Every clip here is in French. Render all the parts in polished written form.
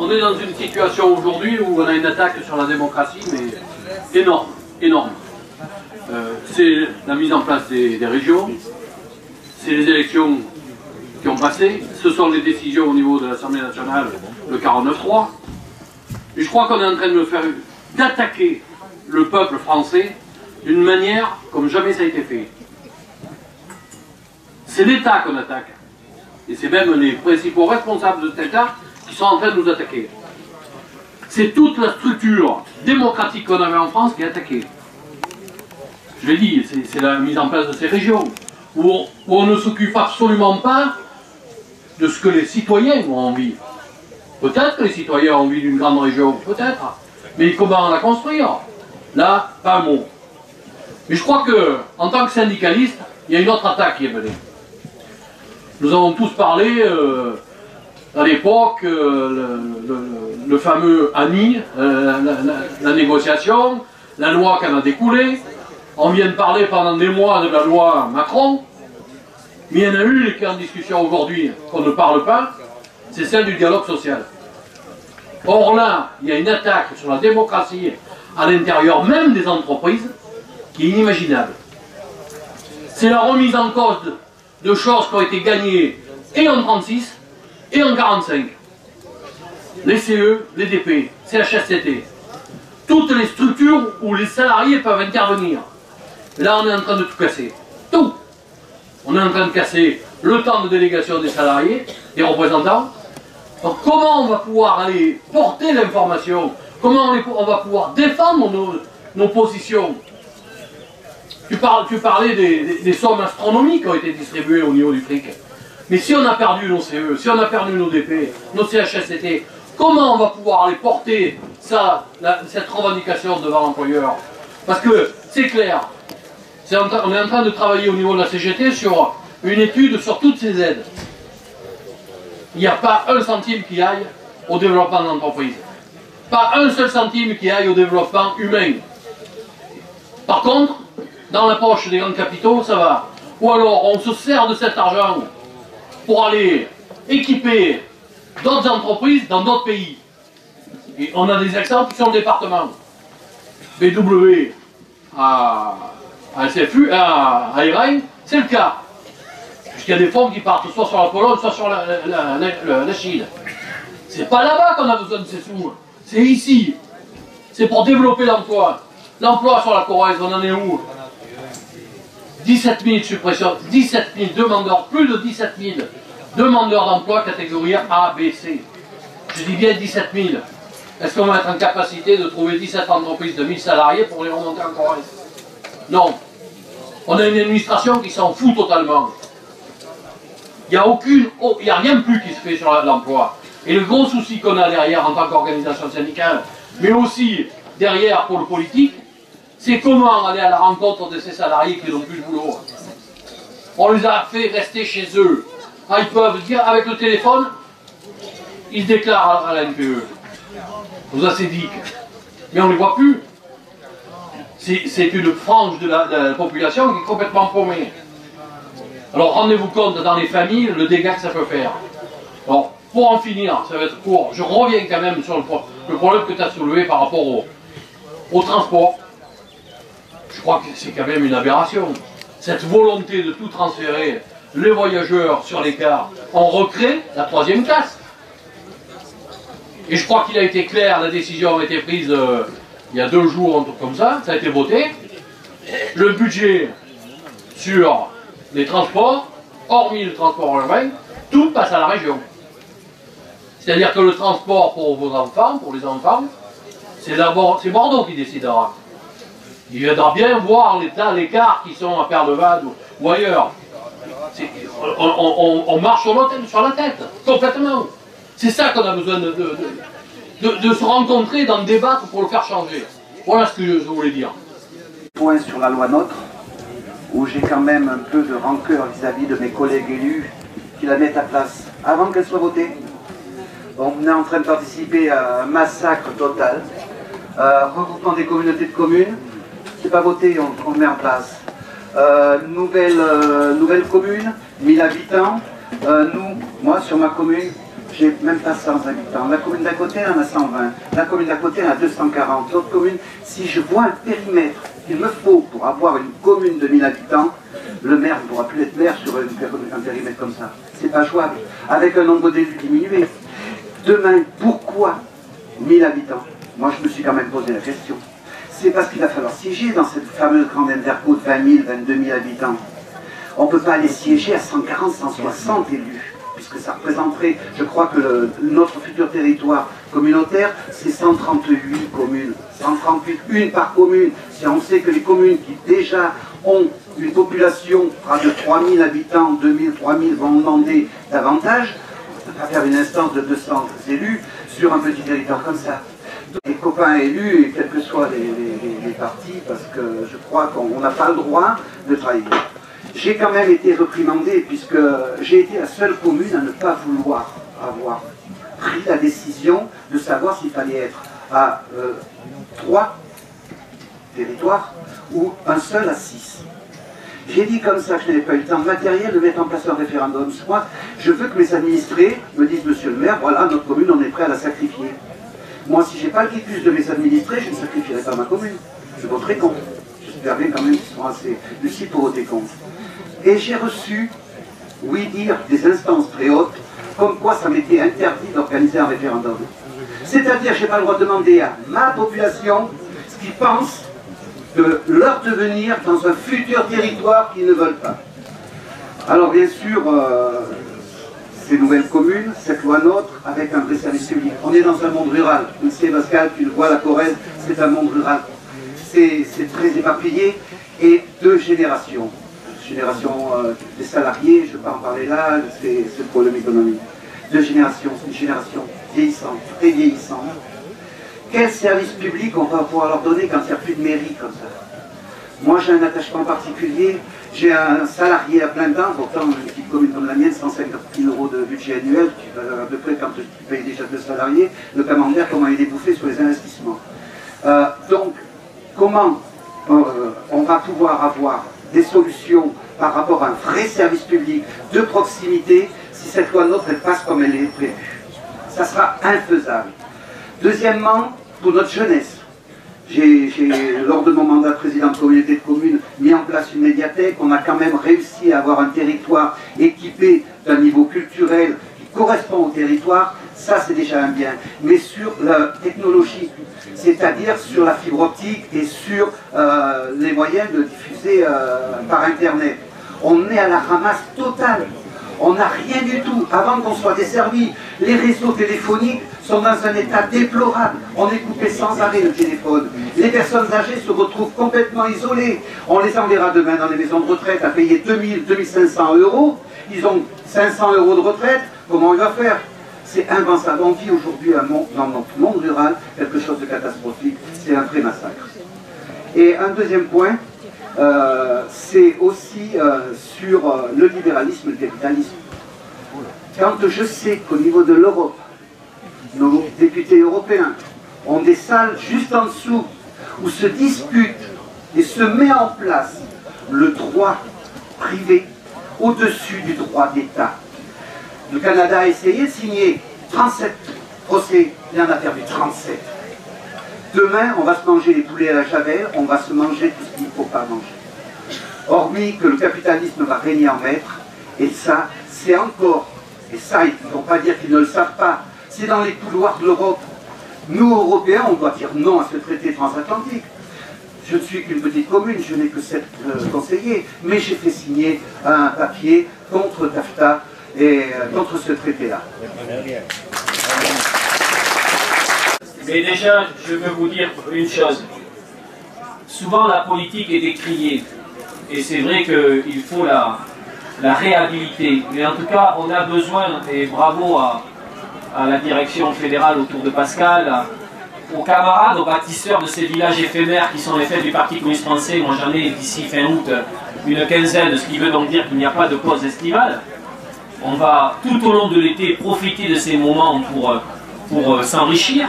On est dans une situation aujourd'hui où on a une attaque sur la démocratie, mais énorme, énorme. C'est la mise en place des régions, c'est les élections qui ont passé, ce sont les décisions au niveau de l'Assemblée nationale, le 49-3. Et je crois qu'on est en train de d'attaquer le peuple français d'une manière comme jamais ça a été fait. C'est l'État qu'on attaque. Et c'est même les principaux responsables de cet État qui sont en train de nous attaquer. C'est toute la structure démocratique qu'on avait en France qui est attaquée. Je l'ai dit, c'est la mise en place de ces régions, où on ne s'occupe absolument pas de ce que les citoyens ont envie. Peut-être que les citoyens ont envie d'une grande région, peut-être, mais comment la construire? Là, pas un mot. Mais je crois que, en tant que syndicaliste, il y a une autre attaque qui est menée. Nous avons tous parlé, à l'époque, le fameux ANI, la négociation, la loi qui en a découlé. On vient de parler pendant des mois de la loi Macron, mais il y en a une qui est en discussion aujourd'hui, qu'on ne parle pas, c'est celle du dialogue social. Or là, il y a une attaque sur la démocratie à l'intérieur même des entreprises qui est inimaginable. C'est la remise en cause de choses qui ont été gagnées et en 36 et en 45. Les CE, les DP, CHSCT, toutes les structures où les salariés peuvent intervenir. Là, on est en train de tout casser. Tout. On est en train de casser le temps de délégation des salariés, des représentants. Donc, comment on va pouvoir aller porter l'information? Comment on va pouvoir défendre nos positions? Tu parlais des sommes astronomiques qui ont été distribuées au niveau du fric. Mais si on a perdu nos CE, si on a perdu nos DP, nos CHSCT, comment on va pouvoir aller porter ça, cette revendication devant l'employeur? Parce que, c'est clair, on est en train de travailler au niveau de la CGT sur une étude sur toutes ces aides. Il n'y a pas un centime qui aille au développement d'entreprise. Pas un seul centime qui aille au développement humain. Par contre, dans la poche des grands capitaux, ça va. Ou alors, on se sert de cet argent pour aller équiper d'autres entreprises dans d'autres pays. Et on a des exemples sur le département. BW à SFU, à Irène, c'est le cas. Puisqu'il y a des fonds qui partent soit sur la Pologne, soit sur la Chine. C'est pas là-bas qu'on a besoin de ces sous. C'est ici. C'est pour développer l'emploi. L'emploi sur la Corrèze, on en est où? 17 000 suppressions, 17 000 demandeurs, plus de 17 000 demandeurs d'emploi catégorie A, B, C. Je dis bien 17 000. Est-ce qu'on va être en capacité de trouver 17 entreprises de 1000 salariés pour les remonter en Corrèze? Non. On a une administration qui s'en fout totalement. Il n'y a rien plus qui se fait sur l'emploi. Et le gros souci qu'on a derrière en tant qu'organisation syndicale, mais aussi derrière pour le politique, c'est comment aller à la rencontre de ces salariés qui n'ont plus de boulot. On les a fait rester chez eux. Ah, ils peuvent dire avec le téléphone, ils déclarent à la NPE, aux ACDIC, mais on ne les voit plus. C'est une frange de la population qui est complètement paumée. Alors rendez-vous compte dans les familles le dégât que ça peut faire. Alors pour en finir, ça va être court, je reviens quand même sur le problème que tu as soulevé par rapport au transport. Je crois que c'est quand même une aberration. Cette volonté de tout transférer, les voyageurs sur les cars, on recrée la 3e classe. Et je crois qu'il a été clair, la décision a été prise il y a 2 jours, un truc comme ça a été voté. Le budget sur les transports, hormis le transport en urbain, tout passe à la région. C'est-à-dire que le transport pour vos enfants, pour les enfants, c'est Bordeaux qui décidera. Il viendra bien voir l'écart qui sont à Perlevade ou ailleurs. On marche sur la tête, complètement. C'est ça qu'on a besoin de se rencontrer, d'en débattre pour le faire changer. Voilà ce que je voulais dire. Point sur la loi NOTRe, où j'ai quand même un peu de rancœur vis-à-vis de mes collègues élus qui la mettent à place avant qu'elle soit votée. On est en train de participer à un massacre total. Regroupement des communautés de communes, c'est pas voté, on le met en place. Nouvelle commune, 1000 habitants. Moi sur ma commune, j'ai même pas 100 habitants. La commune d'à côté en a 120. La commune d'à côté en a 240. L'autre commune, si je vois un périmètre qu'il me faut pour avoir une commune de 1000 habitants, le maire ne pourra plus être maire sur un périmètre comme ça. C'est pas jouable. Avec un nombre d'élus diminué. Demain, pourquoi 1000 habitants? Moi, je me suis quand même posé la question. C'est parce qu'il va falloir siéger dans cette fameuse grande interco de 20 000, 22 000 habitants. On ne peut pas aller siéger à 140, 160 élus, puisque ça représenterait, je crois que notre futur territoire communautaire, c'est 138 communes. 138, une par commune. Si on sait que les communes qui déjà ont une population de 3 000 habitants, 2 000, 3 000 vont demander davantage, on ne peut pas faire une instance de 200 élus sur un petit territoire comme ça. Les copains élus, et quels que soient les partis, parce que je crois qu'on n'a pas le droit de trahir. J'ai quand même été reprimandé, puisque j'ai été la seule commune à ne pas vouloir avoir pris la décision de savoir s'il fallait être à 3 territoires ou un seul à 6. J'ai dit comme ça que je n'avais pas eu le temps matériel de mettre en place un référendum. Moi, je veux que mes administrés me disent, monsieur le maire, voilà, notre commune, on est prêt à la sacrifier. Moi, si je n'ai pas le quitus de mes administrés, je ne sacrifierai pas ma commune. Je voterai contre. J'espère bien quand même qu'ils seront assez lucides pour voter contre. Et j'ai reçu, oui dire, des instances très hautes, comme quoi ça m'était interdit d'organiser un référendum. C'est-à-dire, je n'ai pas le droit de demander à ma population ce qu'ils pensent de leur devenir dans un futur territoire qu'ils ne veulent pas. Alors, bien sûr, ces nouvelles communes, cette loi NOTRe, avec un vrai service public. On est dans un monde rural. Tu le sais, Pascal, tu le vois, la Corrèze, c'est un monde rural. C'est très éparpillé, et 2 générations. Génération des salariés, je ne vais pas en parler là, c'est le problème économique. 2 générations, c'est une génération vieillissante, très vieillissante. Quel service public on va pouvoir leur donner quand il n'y a plus de mairie comme ça? Moi j'ai un attachement particulier, j'ai un salarié à plein temps, pourtant une petite commune comme la mienne, 150 000 € de budget annuel, qui va à peu près quand tu payes déjà 2 salariés, le camembert, comment il est bouffé sur les investissements. Donc, comment on va pouvoir avoir des solutions par rapport à un vrai service public de proximité si cette loi NOTRe elle passe comme elle est prévue? Ça sera infaisable. Deuxièmement, pour notre jeunesse, j'ai, lors de mon mandat de président de communauté de communes, mis en place une médiathèque. On a quand même réussi à avoir un territoire équipé d'un niveau culturel qui correspond au territoire. Ça, c'est déjà un bien. Mais sur la technologie, c'est-à-dire sur la fibre optique et sur les moyens de diffuser par Internet, on est à la ramasse totale. On n'a rien du tout. Avant qu'on soit desservi, les réseaux téléphoniques sont dans un état déplorable. On est coupé sans arrêt le téléphone. Les personnes âgées se retrouvent complètement isolées. On les enverra demain dans les maisons de retraite à payer 2 000, 2 500 €. Ils ont 500 € de retraite. Comment on va faire? C'est impensable. On vit aujourd'hui dans notre monde rural quelque chose de catastrophique. C'est un vrai massacre. Et un deuxième point, c'est aussi sur le libéralisme et le capitalisme. Quand je sais qu'au niveau de l'Europe, nos députés européens ont des salles juste en dessous où se discute et se met en place le droit privé au-dessus du droit d'État. Le Canada a essayé de signer 37 procès, il en a perdu 37. Demain, on va se manger les poulets à la javel, on va se manger tout ce qu'il ne faut pas manger. Hormis que le capitalisme va régner en maître, et ça, c'est encore, et ça, il ne faut pas dire qu'ils ne le savent pas, c'est dans les couloirs de l'Europe. Nous, Européens, on doit dire non à ce traité transatlantique. Je ne suis qu'une petite commune, je n'ai que 7 conseillers, mais j'ai fait signer un papier contre TAFTA et contre ce traité-là. Mais déjà, je veux vous dire une chose. Souvent, la politique est décriée. Et c'est vrai qu'il faut la réhabiliter. Mais en tout cas, on a besoin, et bravo à la direction fédérale autour de Pascal, aux camarades, aux bâtisseurs de ces villages éphémères qui sont les fêtes du Parti communiste français. Moi, j'en ai d'ici fin août une quinzaine, ce qui veut donc dire qu'il n'y a pas de pause estivale. On va tout au long de l'été profiter de ces moments pour s'enrichir.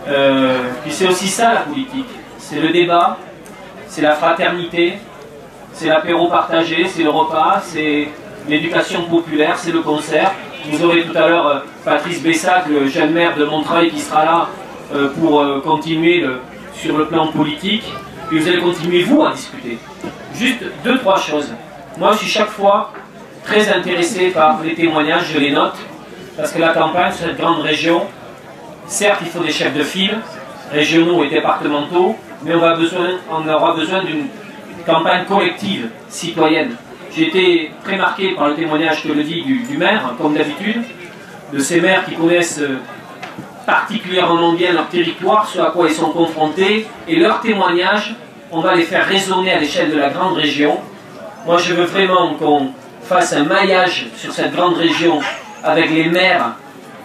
Puis c'est aussi ça la politique, c'est le débat, c'est la fraternité, c'est l'apéro partagé, c'est le repas, c'est l'éducation populaire, c'est le concert. Vous aurez tout à l'heure Patrice Bessac, le jeune maire de Montreuil, qui sera là pour continuer sur le plan politique. Et vous allez continuer, vous, à discuter. Juste 2-3 choses. Moi, je suis chaque fois très intéressé par les témoignages, je les note, parce que la campagne sur cette grande région, certes, il faut des chefs de file, régionaux et départementaux, mais on aura besoin d'une campagne collective, citoyenne. J'ai été très marqué par le témoignage, que le dit, du maire, comme d'habitude, de ces maires qui connaissent particulièrement bien leur territoire, ce à quoi ils sont confrontés, et leurs témoignages, on va les faire résonner à l'échelle de la grande région. Moi, je veux vraiment qu'on fasse un maillage sur cette grande région avec les maires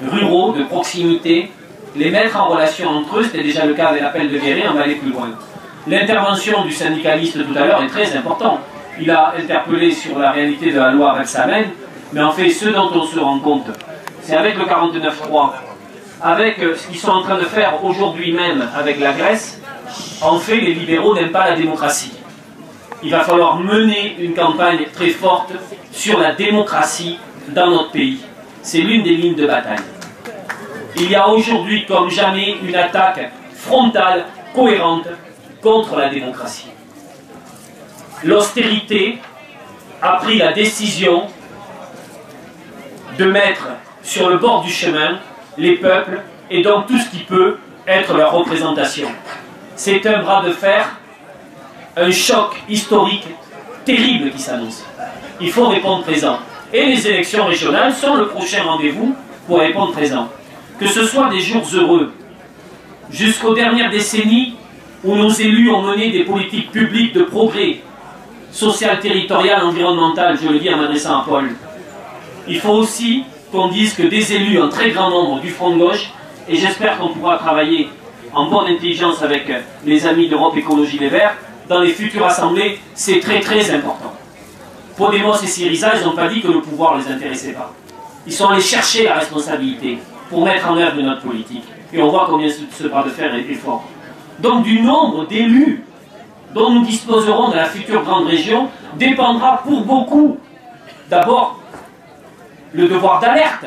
ruraux de proximité, les mettre en relation entre eux. C'était déjà le cas avec l'appel de Guéret, on va aller plus loin. L'intervention du syndicaliste tout à l'heure est très importante. Il a interpellé sur la réalité de la loi Rebsamen, mais en fait, ce dont on se rend compte, c'est avec le 49.3, avec ce qu'ils sont en train de faire aujourd'hui même avec la Grèce. En fait, les libéraux n'aiment pas la démocratie. Il va falloir mener une campagne très forte sur la démocratie dans notre pays. C'est l'une des lignes de bataille. Il y a aujourd'hui, comme jamais, une attaque frontale, cohérente, contre la démocratie. L'austérité a pris la décision de mettre sur le bord du chemin les peuples et donc tout ce qui peut être leur représentation. C'est un bras de fer, un choc historique terrible qui s'annonce. Il faut répondre présent. Et les élections régionales sont le prochain rendez-vous pour répondre présent. Que ce soit des jours heureux, jusqu'aux dernières décennies où nos élus ont mené des politiques publiques de progrès, social, territorial, environnemental, je le dis en m'adressant à Paul. Il faut aussi qu'on dise que des élus, un très grand nombre du front de gauche, et j'espère qu'on pourra travailler en bonne intelligence avec les amis d'Europe Écologie Les Verts, dans les futures assemblées, c'est très très important. Podemos et Syriza, ils n'ont pas dit que le pouvoir ne les intéressait pas. Ils sont allés chercher la responsabilité pour mettre en œuvre de notre politique. Et on voit combien ce bras de fer est fort. Donc du nombre d'élus dont nous disposerons de la future grande région dépendra pour beaucoup, d'abord, le devoir d'alerte.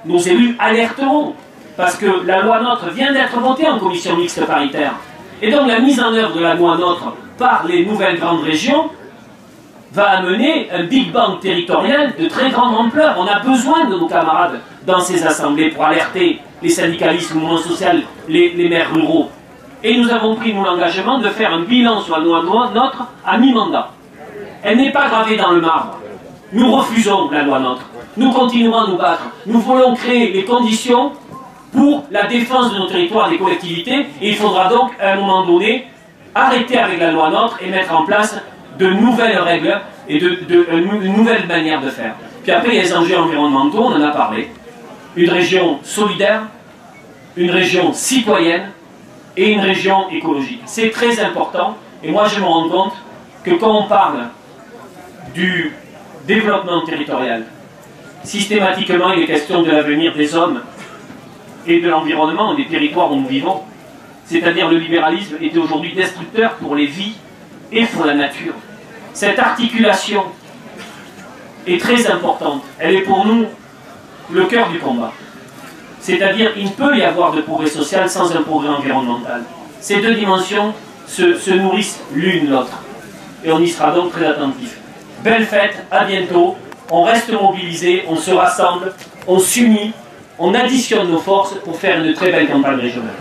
Nos élus alerteront, parce que la loi NOTRe vient d'être votée en commission mixte paritaire. Et donc la mise en œuvre de la loi NOTRe par les nouvelles grandes régions va amener un Big Bang territorial de très grande ampleur. On a besoin de nos camarades dans ces assemblées pour alerter les syndicalistes, le mouvement social, les maires ruraux. Et nous avons pris, nous, l'engagement de faire un bilan sur la loi NOTRe à mi-mandat. Elle n'est pas gravée dans le marbre. Nous refusons la loi NOTRe. Nous continuerons à nous battre. Nous voulons créer les conditions pour la défense de nos territoires, des collectivités, et il faudra donc, à un moment donné, arrêter avec la loi NOTRe et mettre en place de nouvelles règles et une nouvelle manière de faire. Puis après, il y a les enjeux environnementaux, on en a parlé. Une région solidaire, une région citoyenne et une région écologique. C'est très important, et moi je me rends compte que quand on parle du développement territorial, systématiquement il est question de l'avenir des hommes et de l'environnement et des territoires où nous vivons. C'est-à-dire le libéralisme est aujourd'hui destructeur pour les vies et pour la nature. Cette articulation est très importante. Elle est pour nous le cœur du combat. C'est-à-dire qu'il ne peut y avoir de progrès social sans un progrès environnemental. Ces deux dimensions se nourrissent l'une l'autre. Et on y sera donc très attentif. Belle fête, à bientôt. On reste mobilisés, on se rassemble, on s'unit, on additionne nos forces pour faire une très belle campagne régionale.